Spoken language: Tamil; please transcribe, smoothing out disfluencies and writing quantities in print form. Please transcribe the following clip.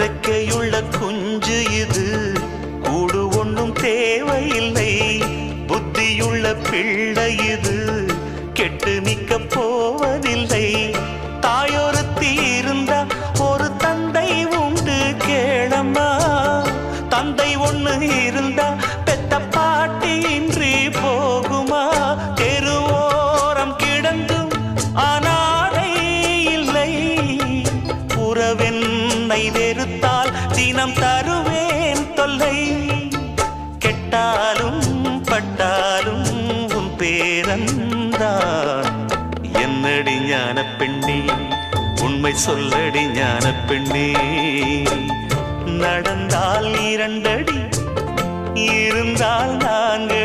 ரெக்கையுள்ள குஞ்சு இது, கூடு ஒன்றும் தேவையில்லை. புத்தியுள்ள பிள்ளை இது, கெட்டு நிக்க போவதில்லை. தாயொருத்தி இருந்தா ஒரு தந்தை உண்டு கேளம்மா. தந்தை ஒண்ணு இருந்தா பெத்த பாட்டி இன்றி போகுமா? தெருவோரம் கிடந்தும் அனாதை இல்லை. உறவென்னை வெறுத்தால் தினம் தருவேன் தொல்லை. கெட்டாலும் பட்டாலும் உன் பேரன்தான். என்னடி ஞான பெண்ணே, உண்மை சொல்லடி ஞான பெண்ணே. நடந்தால் 2 அடி, இருந்தால் 4